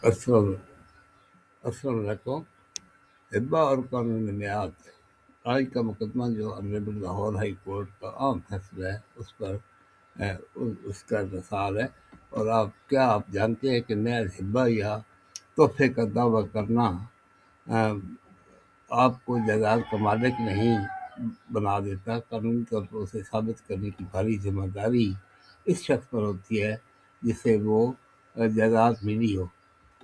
السلام السلام علیکم۔ ہبہ اور قانون میعاد، آج کا مقدمہ جو انریبل لاہور ہائی کورٹ کا عام فیصلہ ہے اس پر اس کا رسال ہے۔ اور آپ جانتے ہیں کہ محض ہبہ یا تحفے کا دعویٰ کرنا آپ کو جائیداد کا مالک نہیں بنا دیتا۔ قانونی طور پر اسے ثابت کرنے کی بھاری ذمہ داری اس شخص پر ہوتی ہے جسے وہ جائیداد ملی ہو،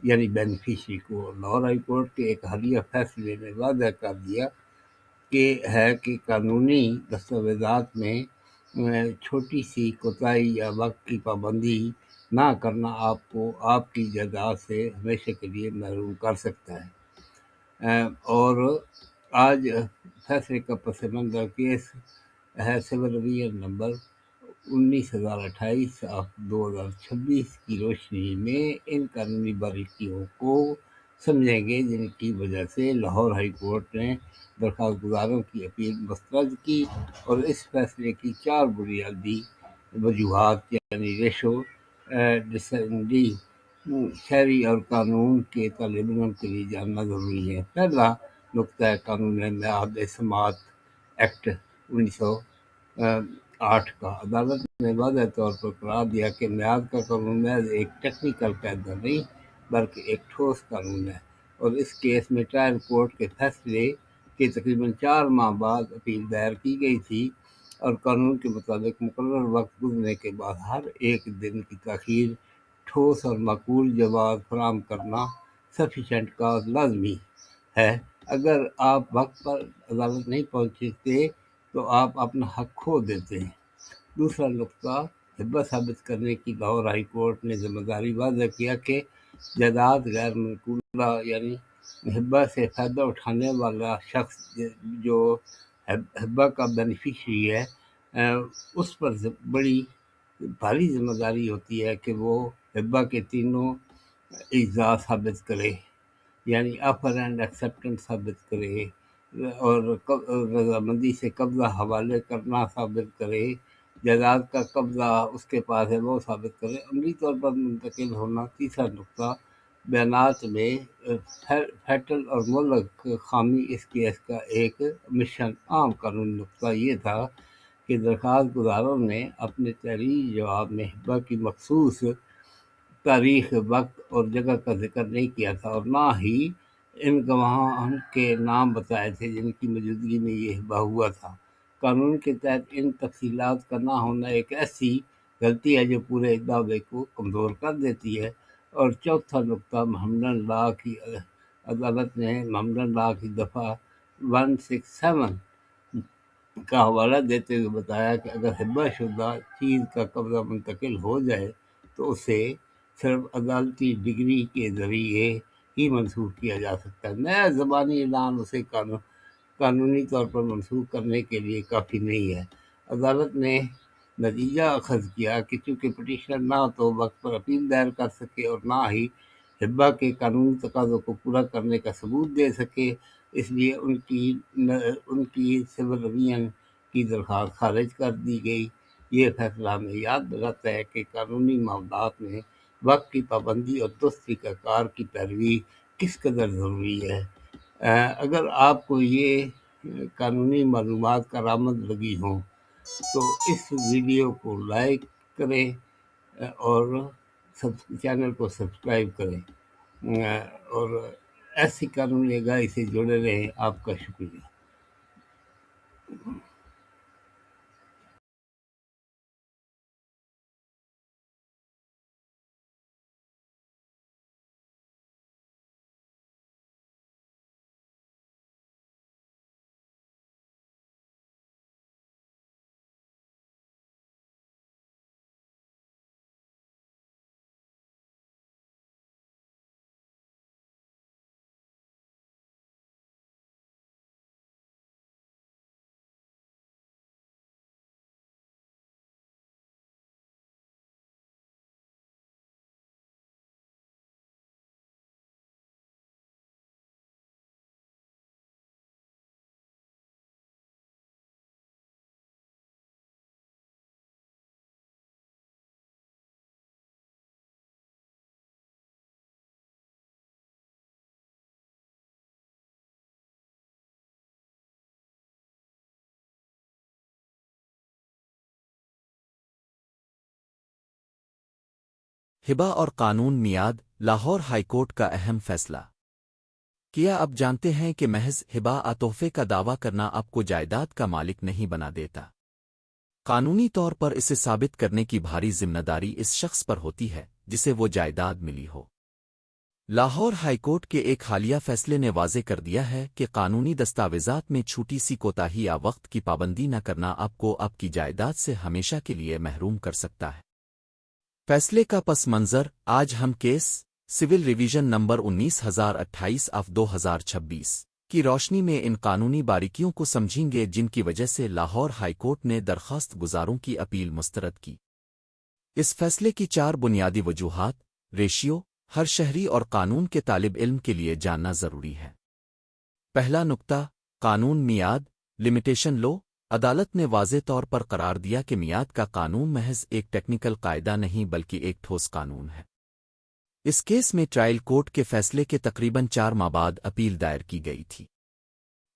یعنی بینیفیشری کو۔ لاہور ہائی کورٹ کے ایک حالیہ فیصلے نے واضح کر دیا کہ قانونی دستاویزات میں چھوٹی سی کوتاہی یا وقت کی پابندی نہ کرنا آپ کو آپ کی جائیداد سے ہمیشہ کے لیے محروم کر سکتا ہے۔ اور آج فیصلے کا پس منظر کیس ہے سول ڈویژن نمبر 19,028/2026 کی روشنی میں ان قانونی باریکیوں کو سمجھیں گے جن کی وجہ سے لاہور ہائی کورٹ نے درخواست گزاروں کی اپیل مسترد کی، اور اس فیصلے کی 4 بنیادی وجوہات یعنی ریشو ڈسینڈی شہری اور قانون کے طالب علم کے لیے جاننا ضروری ہے۔ پہلا نقطہ ہے قانون میعاد سماعت ایکٹ 1908 کا۔ عدالت نے واضح طور پر قرار دیا کہ میعاد کا قانون محض ایک ٹیکنیکل قاعدہ نہیں بلکہ ایک ٹھوس قانون ہے، اور اس کیس میں ٹرائل کورٹ کے فیصلے کے تقریباً 4 ماہ بعد اپیل دائر کی گئی تھی، اور قانون کے مطابق مقرر وقت گزرنے کے بعد ہر ایک دن کی تاخیر ٹھوس اور معقول جواز فراہم کرنا سفیشینٹ کاز لازمی ہے۔ اگر آپ وقت پر عدالت نہیں پہنچتے تو آپ اپنا حق کھو دیتے ہیں۔ دوسرا نقطہ، ہبہ ثابت کرنے کی لاہور ہائی کورٹ نے ذمہ داری واضح کیا کہ جائیداد غیر منقولہ یعنی ہبہ سے فائدہ اٹھانے والا شخص جو ہبہ کا بینیفیشری ہے، اس پر بڑی بھاری ذمہ داری ہوتی ہے کہ وہ ہبہ کے تینوں اجزاء ثابت کرے، یعنی آفر اینڈ ایکسیپٹنس ثابت کرے، اور رضامندی سے قبضہ حوالے کرنا ثابت کرے، جائیداد کا قبضہ اس کے پاس ہے وہ ثابت کرے، عملی طور پر منتقل ہونا۔ تیسرا نقطہ، بیانات میں فیٹل اور ملک خامی۔ اس کیس کا ایک مشن عام قانونی نقطہ یہ تھا کہ درخواست گزاروں نے اپنے تحریری جواب میں ہبہ کی مخصوص تاریخ، وقت اور جگہ کا ذکر نہیں کیا تھا، اور نہ ہی ان گواہوں کے نام بتائے تھے جن کی موجودگی میں یہ ہبہ ہوا تھا۔ قانون کے تحت ان تفصیلات کا نہ ہونا ایک ایسی غلطی ہے جو پورے دعوے کو کمزور کر دیتی ہے۔ اور چوتھا نقطہ، محمدن لا کی عدالت نے محمدن لا کی دفعہ 167 کا حوالہ دیتے ہوئے بتایا کہ اگر ہبہ شدہ چیز کا قبضہ منتقل ہو جائے تو اسے صرف عدالتی ڈگری کے ذریعے ہی منسوخ کیا جا سکتا ہے۔ نیا زبانی اعلان اسے قانونی طور پر منسوخ کرنے کے لیے کافی نہیں ہے۔ عدالت نے نتیجہ اخذ کیا کہ چونکہ پٹیشنر نہ تو وقت پر اپیل دائر کر سکے اور نہ ہی ہبہ کے قانونی تقاضوں کو پورا کرنے کا ثبوت دے سکے، اس لیے ان کی سول ڈویژن کی درخواست خارج کر دی گئی۔ یہ فیصلہ ہمیں یاد دلاتا ہے کہ قانونی معاملات میں وقت کی پابندی اور درست طریقہ کار کی پیروی کس قدر ضروری ہے۔ اگر آپ کو یہ قانونی معلومات کارآمد لگی ہوں تو اس ویڈیو کو لائک کریں اور چینل کو سبسکرائب کریں، اور ایسی قانونی آگاہی سے جڑے رہیں۔ آپ کا شکریہ۔ ہبہ اور قانون میعاد لاہور ہائی کورٹ کا اہم فیصلہ کیا اب جانتے ہیں کہ محض ہبہ تحفے کا دعویٰ کرنا آپ کو جائیداد کا مالک نہیں بنا دیتا۔ قانونی طور پر اسے ثابت کرنے کی بھاری ذمہ داری اس شخص پر ہوتی ہے جسے وہ جائیداد ملی ہو۔ لاہور ہائی کورٹ کے ایک حالیہ فیصلے نے واضح کر دیا ہے کہ قانونی دستاویزات میں چھوٹی سی کوتاہی یا وقت کی پابندی نہ کرنا آپ کو آپ کی جائیداد سے ہمیشہ کے لیے محروم کر سکتا ہے۔ فیصلے کا پس منظر آج ہم کیس سول ریویژن نمبر 19/28/2026 کی روشنی میں ان قانونی باریکیوں کو سمجھیں گے جن کی وجہ سے لاہور ہائی کورٹ نے درخواست گزاروں کی اپیل مسترد کی۔ اس فیصلے کی 4 بنیادی وجوہات ریشیو ہر شہری اور قانون کے طالب علم کے لیے جاننا ضروری ہے۔ پہلا نقطہ قانون میعاد لمیٹیشن لو عدالت نے واضح طور پر قرار دیا کہ میعاد کا قانون محض ایک ٹیکنیکل قاعدہ نہیں بلکہ ایک ٹھوس قانون ہے۔ اس کیس میں ٹرائل کورٹ کے فیصلے کے تقریباً 4 ماہ بعد اپیل دائر کی گئی تھی۔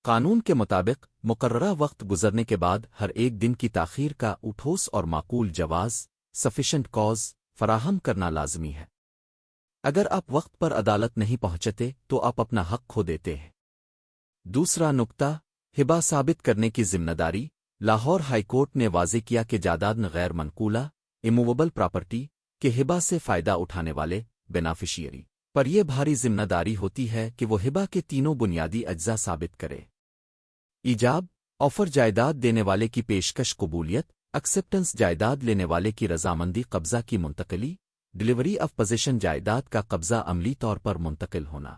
قانون کے مطابق مقررہ وقت گزرنے کے بعد ہر ایک دن کی تاخیر کا ٹھوس اور معقول جواز سفیشنٹ کاز فراہم کرنا لازمی ہے۔ اگر آپ وقت پر عدالت نہیں پہنچتے تو آپ اپنا حق کھو دیتے ہیں۔ دوسرا نقطہ ہبہ ثابت کرنے کی ذمہ داری لاہور ہائی کورٹ نے واضح کیا کہ جائیداد غیر منقولہ ایموویبل پراپرٹی کے ہبہ سے فائدہ اٹھانے والے بینیفیشیری پر یہ بھاری ذمہ داری ہوتی ہے کہ وہ ہبہ کے تینوں بنیادی اجزاء ثابت کرے: ایجاب آفر جائیداد دینے والے کی پیشکش قبولیت، ایکسیپٹنس جائیداد لینے والے کی رضامندی، قبضہ کی منتقلی، ڈلیوری آف پوزیشن جائیداد کا قبضہ عملی طور پر منتقل ہونا۔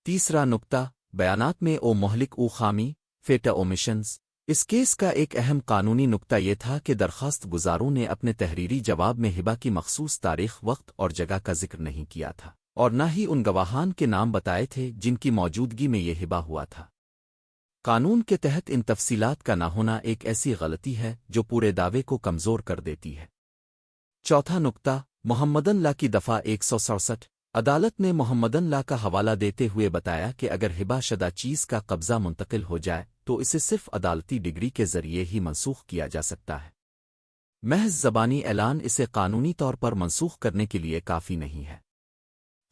تیسرا نقطہ بیانات میں مہلک خامی فیٹا اومیشنز اس کیس کا ایک اہم قانونی نقطہ یہ تھا کہ درخواست گزاروں نے اپنے تحریری جواب میں ہبہ کی مخصوص تاریخ، وقت اور جگہ کا ذکر نہیں کیا تھا، اور نہ ہی ان گواہان کے نام بتائے تھے جن کی موجودگی میں یہ ہبہ ہوا تھا۔ قانون کے تحت ان تفصیلات کا نہ ہونا ایک ایسی غلطی ہے جو پورے دعوے کو کمزور کر دیتی ہے۔ چوتھا نقطہ محمدن لا کی دفعہ 167 عدالت نے محمدن لا کا حوالہ دیتے ہوئے بتایا کہ اگر ہبہ شدہ چیز کا قبضہ منتقل ہو جائے تو اسے صرف عدالتی ڈگری کے ذریعے ہی منسوخ کیا جا سکتا ہے۔ محض زبانی اعلان اسے قانونی طور پر منسوخ کرنے کے لیے کافی نہیں ہے۔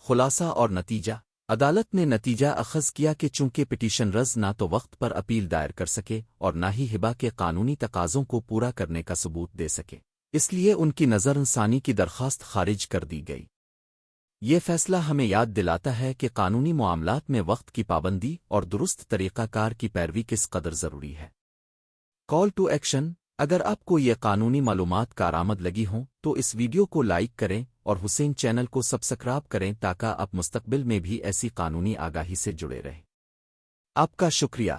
خلاصہ اور نتیجہ عدالت نے نتیجہ اخذ کیا کہ چونکہ پٹیشن رز نہ تو وقت پر اپیل دائر کر سکے اور نہ ہی ہبہ کے قانونی تقاضوں کو پورا کرنے کا ثبوت دے سکے، اس لیے ان کی نظر ثانی کی درخواست خارج کر دی گئی۔ یہ فیصلہ ہمیں یاد دلاتا ہے کہ قانونی معاملات میں وقت کی پابندی اور درست طریقہ کار کی پیروی کس قدر ضروری ہے۔ کال ٹو ایکشن اگر آپ کو یہ قانونی معلومات کارآمد لگی ہوں تو اس ویڈیو کو لائک کریں اور حسین چینل کو سبسکرائب کریں تاکہ آپ مستقبل میں بھی ایسی قانونی آگاہی سے جڑے رہیں۔ آپ کا شکریہ۔